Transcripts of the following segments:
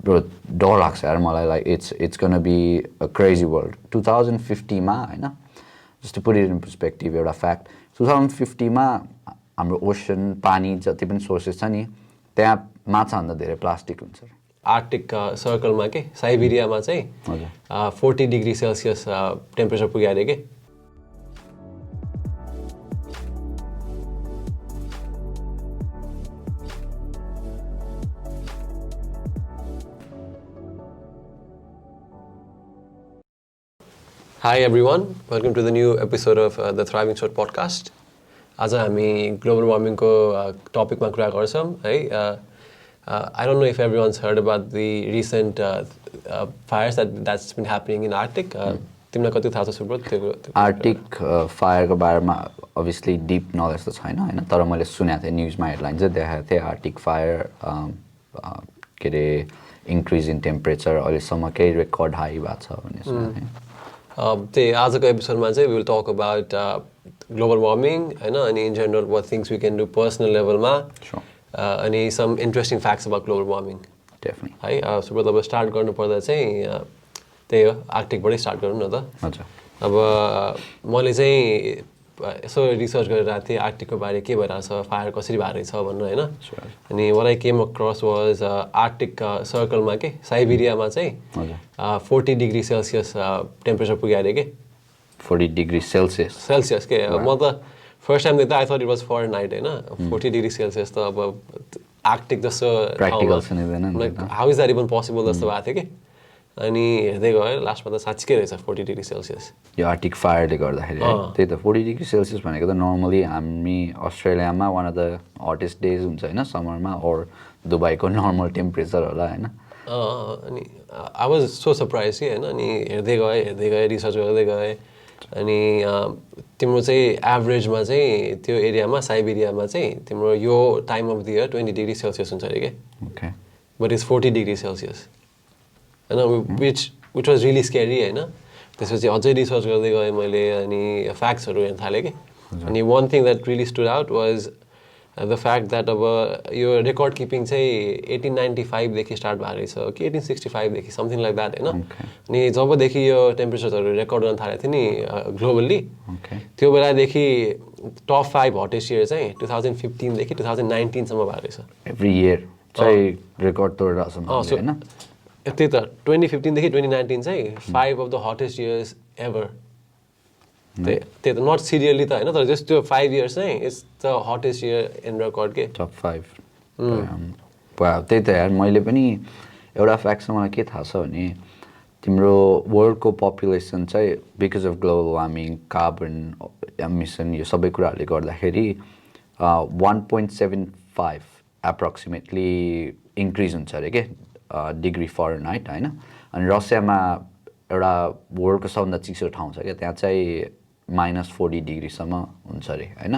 Bro, डर लाग्छ यार मलाई like it's gonna be a crazy world 2050 मा हैन just to put it in perspective एउटा fact 2050 मा हाम्रो ओशन पानी जति पनि सोर्सेस छ नि त्यहाँ माछा भन्दा धेरै प्लास्टिक हुन्छ आर्कटिक सर्कलमा के साइबेरियामा चाहिँ 40 डिग्री सेल्सियस टेम्परेचर पुग्यो अरे के Hi everyone, welcome to the new episode of the Thriving Soch podcast. आज हामी global warming को topic मा कुरा गर्छौं है. I don't know if everyone's heard about the recent fires that's been happening in Arctic. तिमीलाई कति थाहा छ सुब्रत? Arctic fire को बारेमा obviously deep knowledge त छैन हैन तर मैले सुनेको थिएँ न्यूजमा हेडलाइन चाहिँ देखाएको थिए Arctic fire के रे increase in temperature अहिलेसम्मकै रेकर्ड हाई भएको छ भन्ने सुनेको थिएँ. त्यही आजको एपिसोडमा चाहिँ we will talk about global warming हैन अनि in general what things we can do personal levelमा अनि some interesting facts about global warming. Definitely. है सुब्रत अब स्टार्ट गर्नु पर्दा चाहिँ त्यही हो आर्कटिकबाटै स्टार्ट गरौँ न त. हजुर. अब मैले चाहिँ यसो रिसर्च गरिरहेको थिएँ आर्कटिकको बारे के भइरहेछ फायर कसरी भइरहेछ भनेर हैन. अनि what I came across was Arctic सर्कलमा के साइबेरियामा चाहिँ 40 डिग्री सेल्सियस टेम्परेचर पुग्यो अरे के 40 डिग्री सेल्सियस के म त फर्स्ट टाइम देख्दा I thought it was Fahrenheit हैन 40 डिग्री सेल्सियस त अब आर्कटिक जस्तो प्र्याक्टिकल छैन like how is that even possible जस्तो भएको थियो के अनि हेर्दै गयो लास्टमा त साँच्चै रहेछ 40 डिग्री सेल्सियस यो आर्कटिक फायरले गर्दाखेरि त्यही त 40 डिग्री सेल्सियस भनेको त नर्मली हामी अस्ट्रेलियामा one of the hottest days हुन्छ हैन समरमा और दुबईको नर्मल टेम्परेचर होला हैन अनि आई वाज सो सरप्राइज कि हैन अनि हेर्दै गए रिसर्च गर्दै गए अनि तिम्रो चाहिँ एभरेजमा चाहिँ त्यो एरियामा साइबेरियामा चाहिँ तिम्रो यो time of the year 20 degree Celsius हुन्छ अरे के okay but it's 40 degree Celsius हैन which was really scary हैन त्यसपछि अझै रिसर्च गर्दै गएँ मैले अनि फ्याक्ट्सहरु हेर्न थाले के अनि one thing that really stood out was the fact that अब यो रेकर्ड किपिङ चाहिँ 1895 देखि स्टार्ट भएको रहेछ कि 1865 देखि समथिङ लाइक दैट हैन अनि जबदेखि यो टेम्परेचरहरु रेकर्ड गर्न थालेको थियो नि ग्लोबली त्यो बेलादेखि टप 5 हटेस्ट इयर चाहिँ 2015 देखि 2019 सम्म भएको रहेछ एभ्री इयर चाहिँ रेकर्ड तोडिरहेको छ हैन त्यही त 2015 देखि 2019 चाहिँ 5 of the hottest years ever त्यही त नट सिरियली त हैन तर जस्ट त्यो 5 इयर्स चाहिँ it's the hottest year in record के टप 5 वाउ त्यही त यार मैले पनि एउटा फ्याक्ट मलाई के थाहा छ भने तिम्रो वर्ल्डको पपुलेसन चाहिँ because of global warming carbon emission यो सबै कुराहरूले गर्दाखेरि 1.75 एप्रोक्सिमेटली इन्क्रिज हुन्छ अरे के डिग्री फरेनहाइट हैन अनि रसियामा एउटा वर्ल्डको सबभन्दा चिसो ठाउँ छ क्या त्यहाँ चाहिँ -40 डिग्रीसम्म हुन्छ अरे हैन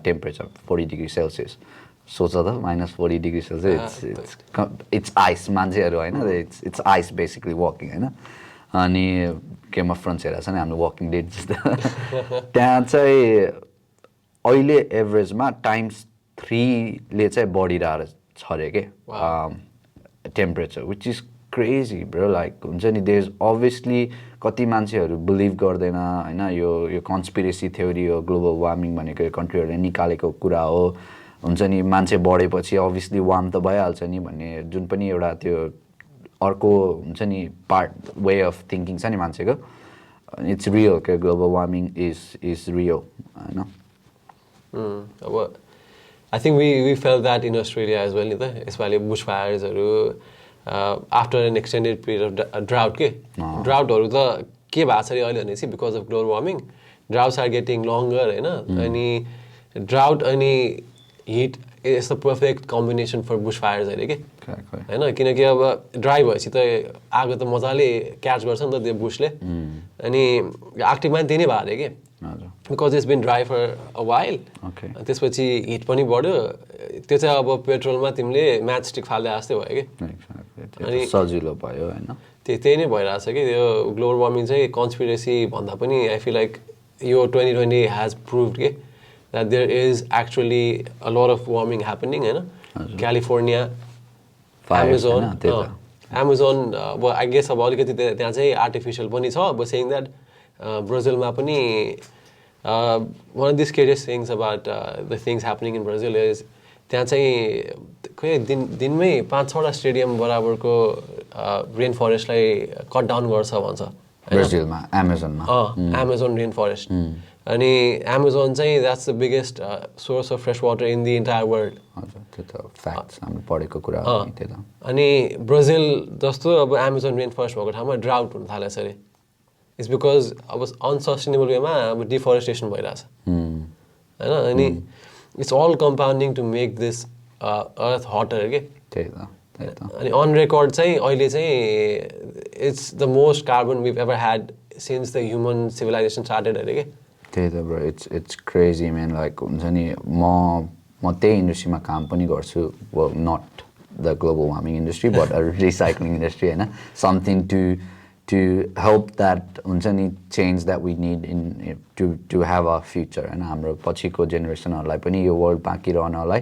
टेम्परेचर 40 डिग्री सेल्सियस सोच त -40 डिग्री सेल्सियस इट्स आइस मान्छेहरू हैन इट्स आइस बेसिकली वकिङ हैन अनि गेम अफ थ्रोन्स हेरेको छ नि हाम्रो वकिङ डेड जस्तो त्यहाँ चाहिँ अहिले एभरेजमा ×3 ले चाहिँ बढिरहेको छ अरे के temperature which is crazy bro like हुन्छ नि देयर इज अभियसली कति मान्छेहरू बिलिभ गर्दैन हैन यो कन्स्पिरेसी थ्योरी हो ग्लोबल वार्मिङ भनेको कन्ट्रीहरूले निकालेको कुरा हो हुन्छ नि मान्छे बढेपछि अभियसली वार्म त भइहाल्छ नि भन्ने जुन पनि एउटा त्यो अर्को हुन्छ नि पार्ट वे अफ थिङ्किङ छ नि मान्छेको इट्स रियल के ग्लोबल वार्मिङ इज रियल हैन अब I think we felt that in Australia as well, especially bushfires after an extended period of drought. Drought के भएको छ अहिले भनेपछि because of global warming, droughts are getting longer अनि drought अनि heat is the perfect combination for bushfires अरे के हैन किनकि अब ड्राई भएपछि त आगो त मजाले क्याच गर्छ नि त त्यो बुशले अनि आर्कटिकमा त्यही नै भयो अरे के because it's been dry for a while त्यसपछि हिट पनि बढ्यो त्यो चाहिँ अब पेट्रोलमा तिमीले म्याच स्टिक फाल्दै जस्तै भयो के अनि सजिलो भयो हैन त्यही नै भइरहेछ कि त्यो ग्लोबल वार्मिङ चाहिँ कन्स्पिरेसी भन्दा पनि आई फिल लाइक यो 2020 has proved के that there is actually a lot of warming happening हैन क्यालिफोर्निया Amazon Amazon अब I guess अब अलिकति त्यहाँ चाहिँ आर्टिफिसियल पनि छ अब saying that ब्राजिलमा पनि one of the scariest things about the things happening in Brazil is त्यहाँ चाहिँ खोइ दिनमै 5-6 वटा स्टेडियम बराबरको रेन फरेस्टलाई कट डाउन गर्छ भन्छ ब्राजिलमा एमाजोनमा एमाजोन रेन फरेस्ट अनि एमाजोन चाहिँ that's the biggest source of fresh water in the entire world हजुर त्यो त फ्याक्ट्स हामीले पढेको कुरा हो नि त्यो त अनि ब्राजिल जस्तो अब एमाजोन रेन फरेस्ट भएको ठाउँमा ड्राउट हुन थालेछ अरे इट्स बिकज अब अनसस्टेनेबल वेमा अब डिफरेस्टेसन भइरहेछ होइन अनि it's all compounding to make this earth hotter के त्यही त अनि अन रेकर्ड चाहिँ अहिले चाहिँ it's the most carbon we've ever had since the human civilisation started अरे के त्यही त bro it's crazy man like हुन्छ नि म त्यही इन्डस्ट्रीमा काम पनि गर्छु well not the global warming industry but recycling industry होइन समथिङ टु हेल्प द्याट हुन्छ नि change that we need in to have a future होइन हाम्रो पछिको जेनेरेसनहरूलाई पनि यो वर्ल्ड बाँकी रहनलाई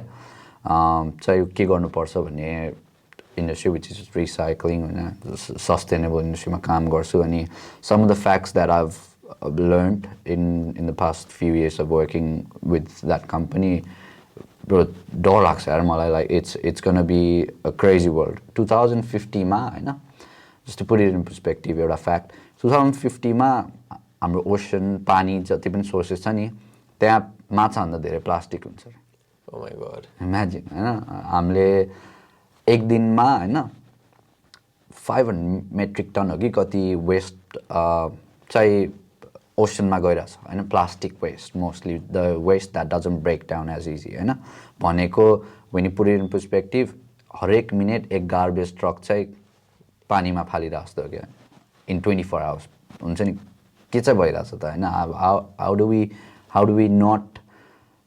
चाहिँ के गर्नुपर्छ भन्ने इन्डस्ट्री विच इज रिसाइक्लिङ होइन सस्टेनेबल इन्डस्ट्रीमा काम गर्छु अनि some of the facts that I've learned in the past few years of working with that company, bro, डर लाग्छ यार मलाई like it's gonna be a crazy world. 2050 मा हैन just to put it in perspective एउटा fact 2050 मा हाम्रो ocean पानी जति पनि सोर्सेस छ नि त्यहाँ माछा भन्दा धेरै प्लास्टिक हुन्छ रे Oh my god. इमेजिन हैन हामीले एक दिनमा हैन 500 मेट्रिक टन हो कि कति वेस्ट चाहिँ ओसनमा गइरहेछ होइन plastic waste mostly the waste that doesn't break down as easy होइन भनेको when you put it in perspective हरेक मिनट एक गार्बेज ट्रक चाहिँ पानीमा फालिरहेको जस्तो क्या इन 24 आवर्स हुन्छ नि के चाहिँ भइरहेछ त होइन how do we not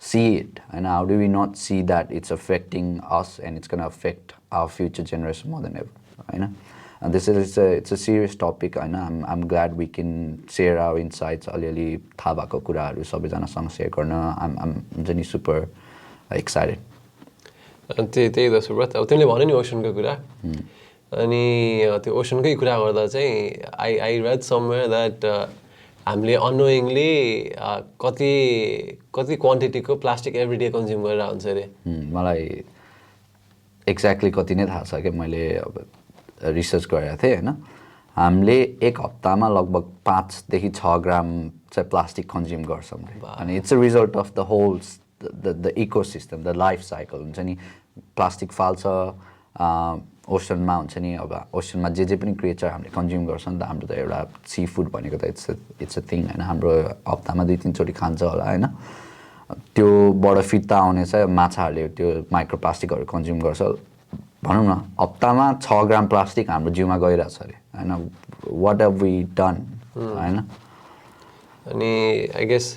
see it होइन how do we not see that it's affecting us and it's gonna affect our future generation more than ever होइन this is it's a serious topic. I'm glad we can share our insights. अलिअलि थाहा भएको कुराहरू सबैजनासँग share गर्न I'm हुन्छ नि super excited. त्यही त सुब्रत अब तिमीले भन्यो नि ओसनको कुरा अनि त्यो ओसनकै कुरा गर्दा चाहिँ I read somewhere that हामीले अनोइङली कति क्वान्टिटीको प्लास्टिक एभ्री डे कन्ज्युम गरेर हुन्छ अरे मलाई एक्ज्याक्टली कति नै थाहा छ क्या मैले अब रिसर्च गरेको थिएँ होइन हामीले एक हप्तामा लगभग 5 देखि 6 ग्राम चाहिँ प्लास्टिक कन्ज्युम गर्छौँ अनि it's a result of the whole the ecosystem the life cycle हुन्छ नि प्लास्टिक फाल्छ ओसनमा हुन्छ नि अब ओसनमा जे पनि क्रिएचर हामीले कन्ज्युम गर्छ नि त हाम्रो त एउटा सी फुड भनेको त इट्स अ थिङ होइन हाम्रो हप्तामा 2-3 चोटि खान्छ होला होइन त्योबाट फिर्ता आउने चाहिँ माछाहरूले त्यो माइक्रोप्लास्टिकहरू कन्ज्युम गर्छ भनौँ न हप्तामा 6 ग्राम प्लास्टिक हाम्रो जिउमा गइरहेछ अरे होइन वाट हेभ वी डन होइन अनि I guess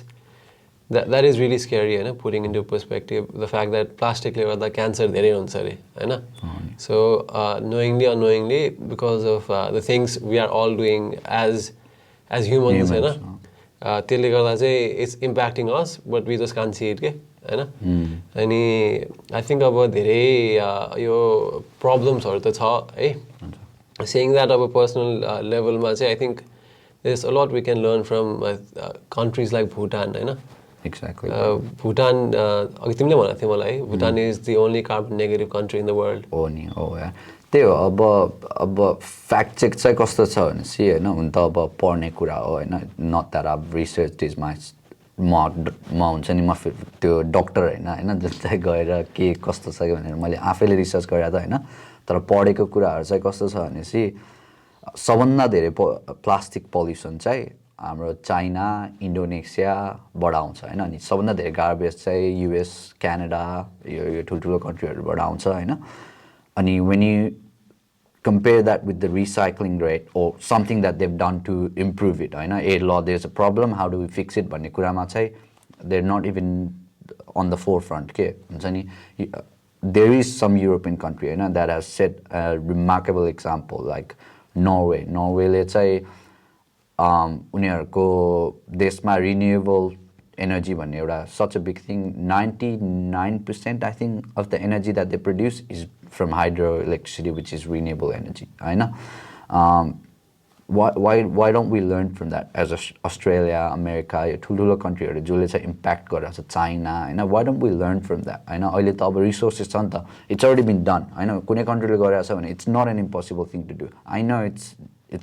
that is really scary होइन putting into perspective the fact that प्लास्टिकले गर्दा क्यान्सर धेरै हुन्छ अरे होइन so knowingly unknowingly because of the things we are all doing as humans होइन त्यसले गर्दा चाहिँ it's impacting us but we just can't see it के होइन अनि आई थिङ्क अब धेरै यो प्रब्लम्सहरू त छ है सेइङ द्याट अब पर्सनल लेभलमा चाहिँ I think there is a lot we can learn from countries like Bhutan होइन एक्ज्याक्टली भुटान अघि तिमीले भनेको थियौ मलाई Bhutan is the only carbon negative country in the world हो नि हो यार त्यही हो अब फ्याक्ट चेक चाहिँ कस्तो छ भनेपछि होइन हुन त अब पढ्ने कुरा हो होइन नट द्याट अब रिसर्च इज माई म हुन्छ नि म त्यो डक्टर होइन जस्तै गएर के कस्तो छ भनेर मैले आफैले रिसर्च गरेर त होइन तर पढेको कुराहरू चाहिँ कस्तो छ भनेपछि सबभन्दा धेरै प्लास्टिक पल्युसन चाहिँ हाम्रो चाइना इन्डोनेसियाबाट आउँछ होइन अनि सबभन्दा धेरै गार्बेज चाहिँ युएस क्यानाडा यो ठुल्ठुलो कन्ट्रीहरूबाट आउँछ होइन अनि when you compare that with the recycling rate or something that they've done to improve it होइन ए ल there's a problem how do we fix it भन्ने कुरामा चाहिँ they're not even on the forefront के हुन्छ नि there is some European country होइन that has set a remarkable example like नर्वेले चाहिँ उनीहरूको देशमा रिन्युएबल एनर्जी भन्ने एउटा such a big thing 99% I think of the energy that they produce is from hydroelectricity, which is renewable energy, होइन? Why don't we learn from that as Australia, America, यो ठुल्ठुलो कन्ट्रीहरू जसले चाहिँ इम्प्याक्ट गरिरहेको छ, China, होइन? Why don't we learn from that, होइन? अहिले त अब रिसोर्सेस छ नि त, it's already been done, होइन? कुनै कन्ट्रीले गरिरहेको छ भने it's not an impossible thing to do. I know it's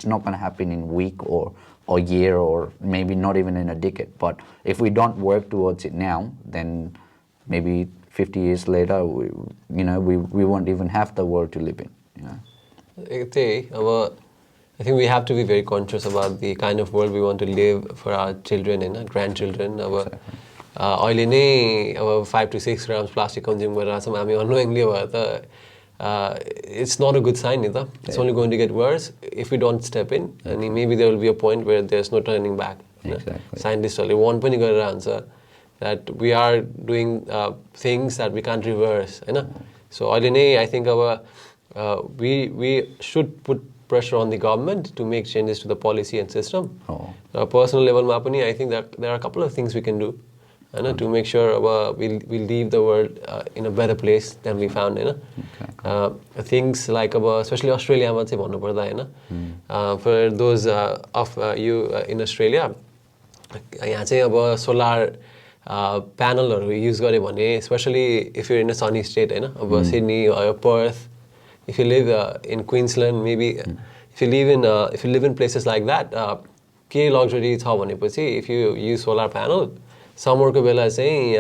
not going to happen in a week or a year or maybe not even in a decade, but if we don't work towards it now, then maybe 50 years later we won't even have the world to live in, you know. I think we have to be very conscious about the kind of world we want to live for our children and our grandchildren. अहिले नै अब 5 to 6 grams plastic consume गरेर छौँ हामी unknowingly भए त it's not a good sign नि त. It's only going to get worse if we don't step in, and maybe there will be a point where there's no turning back. Exactly. Scientists warn पनि गरेर हुन्छ that we are doing things that we can't reverse, होइन? So अहिले नै I think we should put pressure on the government to make changes to the policy and system. Personal level ma pani I think that there are a couple of things we can do, to make sure we leave the world in a better place than we found, things like especially Australia ma chai bhannu parda, for those of you in Australia, यहाँ चाहिँ solar panel haru use gare bhane, especially if you're in a sunny state, हैन? Sydney or Perth, if you live in Queensland, maybe if you live in places like that, के luxury छ भनेपछि if you use solar panel, summer को बेला चाहिँ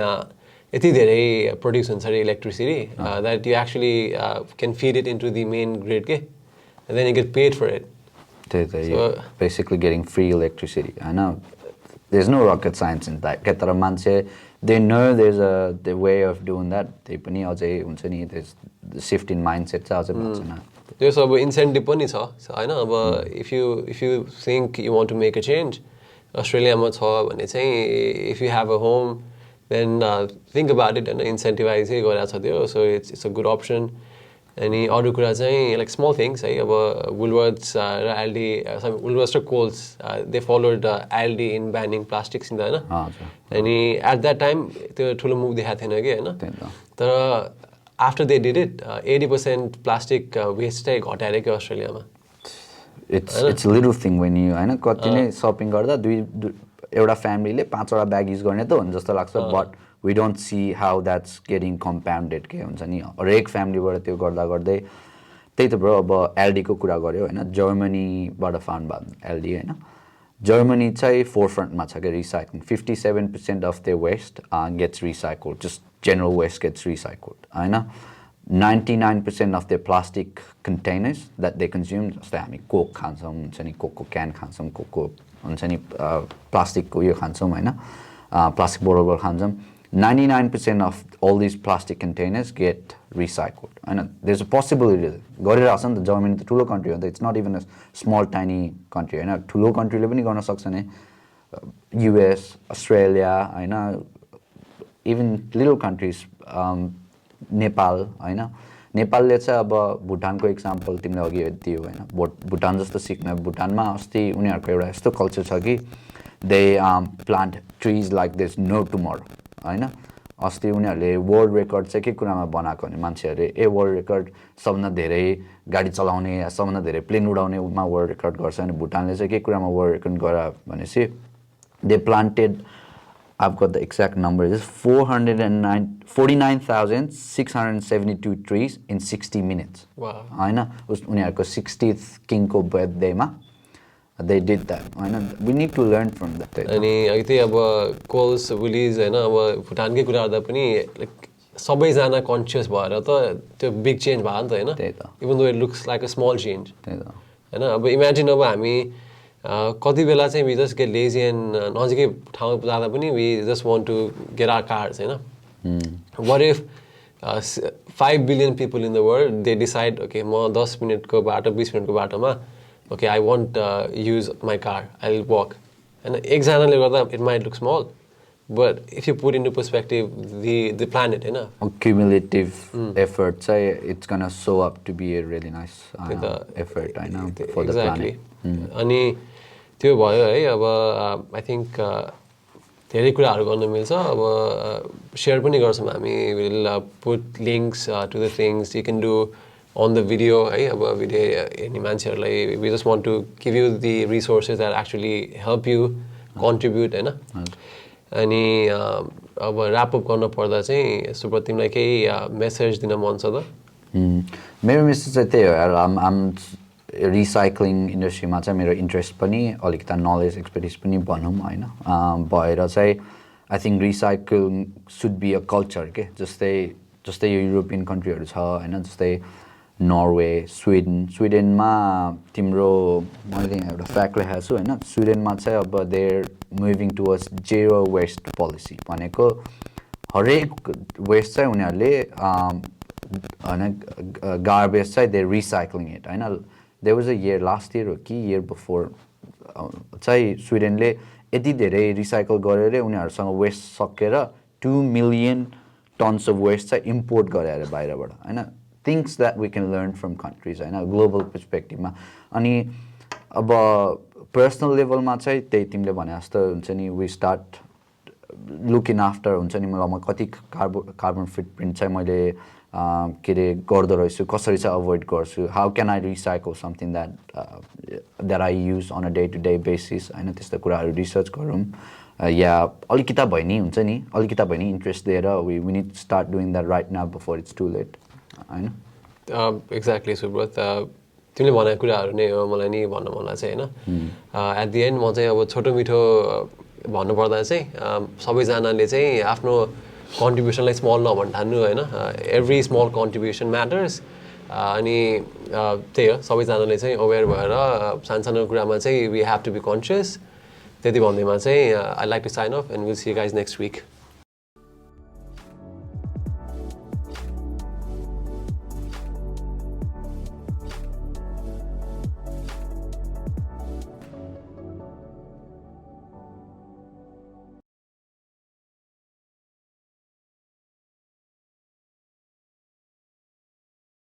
यति धेरै produce हुन्छ रे electricity that you actually can feed it into the main grid, and then you get paid for it. So basically getting free electricity. I know there's no rocket science in that. तर मान्छे they know there's the way of doing that. They पनि अझै हुन्छ नि, there's the shift in mindset छ अझै भन्छ न. There's incentive पनि छ, हैन? If you think you want to make a change, Australia ma छ भने चाहिँ if you have a home, then think about it and incentivize गरेको छ त्यो, so it's a good option. अनि अरु कुरा चाहिँ like small things, है? Woolworths र Aldi, Woolworths र Coles, they followed Aldi in banning plastics in the, हैन? अनि at that time त्यो ठुलो मुभ देखाएको थिएन के, हैन? तर after they did it, 80% plastic waste चाहिँ घटाएर के अस्ट्रेलियामा. It's a little thing when you, हैन? कति नै शपिङ गर्दा एउटा फ्यामिलीले 5 वटा ब्याग युज गर्ने त हुन्छ जस्तो लाग्छ, but we don't see how that's getting compounded, के हुन्छ नि? हरेक फ्यामिलीबाट त्यो गर्दा गर्दै त्यही त ब्रो. अब एलडी को कुरा गर्यो, हैन? जर्मनीबाट फाउन्ड भयो एलडी, हैन? जर्मनी चाहिँ फोरफ्रन्टमा छ के recycling. 57% of their waste gets recycled, just general waste gets recycled, हैन? 99% of their plastic containers that they consume, जस्तै हामी कोक खान्छौँ, हुन्छ नि, कोकको क्यान खान्छौँ, कोकको हुन्छ नि प्लास्टिकको यो खान्छौँ, हैन? प्लास्टिक बोतल खान्छौँ. 99% of all these plastic containers get recycled. And there's a possibility. गरिरहेको छ नि त, जर्मनी त ठुलो कन्ट्री हो नि त, it's not even a small tiny country, हैन? ठुलो कन्ट्रीले पनि गर्न सक्छ नि. US, Australia, हैन? Even little countries, नेपाल, हैन? नेपालले चाहिँ अब भुटानको एक्जाम्पल तिमीले अघि दियो, हैन? भुटान जस्तो सिक्न, भुटानमा अस्ति उनीहरूको एउटा यस्तो कल्चर छ कि they plant trees like there's no tomorrow, हैन? अस्ति उनीहरूले वर्ल्ड रेकर्ड चाहिँ के कुरामा बनाएको भने मान्छेहरूले वर्ल्ड रेकर्ड सबभन्दा धेरै गाडी चलाउने या सबभन्दा धेरै प्लेन उडाउनेमा वर्ल्ड रेकर्ड गर्छ, अनि भुटानले चाहिँ के कुरामा वर्ल्ड रेकर्ड गरा भनेपछि they planted, I've got the exact number, is 49,672 trees in 60 minutes. Wow. हैन? उनीहरूको 60th किङको बर्थडेमा they did that. We need to learn from that. अनि अहिले अब कोल्स विलिज, हैन? अब भुटानकै कुरा गर्दा पनि लाइक सबैजना कन्सियस भएर त त्यो बिग चेन्ज भयो नि त, हैन? त्यही त. Even though it looks like a small change, त्यही त. हैन? अब इमेजिन अब हामी कति बेला चाहिँ we just get lazy and नजिकै ठाउँ जाँदा पनि we just want to get our cars, हैन? What if 5 billion people in the world, they decide, okay, म 10 मिनेटको बाटो 20 मिनेटको बाटोमा, okay, I won't use my car, I'll walk. And एकजनाले गर्दा it might look small, but if you put into perspective the planet, हैन? Cumulative effort, it's gonna show up to be a really nice effort, I know, for the planet. अनि त्यो भयो है. अब I think धेरै कुराहरू गर्न मिल्छ अब सेयर पनि गर्छौँ हामी will put links to the things you can do on the video है अब भिडियो हेर्ने मान्छेहरूलाई we just want to give you the resources that actually help you contribute होइन अनि अब ऱ्यापअप गर्न पर्दा चाहिँ सुब्रत तिमीलाई केही मेसेज दिन मन छ त मेरो मेसेज चाहिँ त्यही हो आम रिसाइक्लिङ इन्डस्ट्रीमा चाहिँ मेरो इन्ट्रेस्ट पनि अलिकति नलेज एक्सपर्टिज पनि भनौँ होइन भएर चाहिँ I think recycling should be a culture के जस्तै यो युरोपियन कन्ट्रीहरू छ होइन जस्तै नर्वे स्विडेनमा तिम्रो मैले यहाँ एउटा फ्याक्ट लेखेको छु होइन स्विडेनमा चाहिँ अब they're moving towards zero waste policy भनेको हरेक वेस्ट चाहिँ उनीहरूले होइन गार्बेज चाहिँ दे रिसाइक्लिङ इट होइन there was a year last year हो कि इयर बिफोर चाहिँ स्विडेनले यति धेरै रिसाइकल गरेर उनीहरूसँग वेस्ट सकेर 2 मिलियन टन्स अफ वेस्ट चाहिँ इम्पोर्ट गरे अरे बाहिरबाट होइन things that we can learn from countries होइन ग्लोबल पर्सपेक्टिभमा अनि अब पर्सनल लेभलमा चाहिँ त्यही तिमीले भने जस्तो हुन्छ नि वी स्टार्ट लुकिङ आफ्टर हुन्छ नि म कति कार्बन फुटप्रिन्ट चाहिँ मैले के अरे गर्दो रहेछु कसरी चाहिँ अभोइड गर्छु how can I recycle something that I use on a day to day basis होइन त्यस्तो कुराहरू रिसर्च गरौँ या अलिकता भए नि हुन्छ नि अलिकता भए नि इन्ट्रेस्ट दिएर we need start doing that right now before it's too late होइन एक्ज्याक्टली सुब्रत तिमीले भनेको कुराहरू नै हो मलाई नि भन्न मन लाग्छ होइन एट दि एन्ड म चाहिँ अब छोटो मिठो भन्नुपर्दा चाहिँ सबैजनाले चाहिँ आफ्नो कन्ट्रिब्युसनलाई स्मल नभन्ठान्नु होइन एभ्री स्मल कन्ट्रिब्युसन म्याटर्स अनि त्यही हो सबैजनाले चाहिँ अवेर भएर सानो कुरामा चाहिँ we have to be conscious त्यति भन्दैमा चाहिँ I like to sign off and will see you guys next week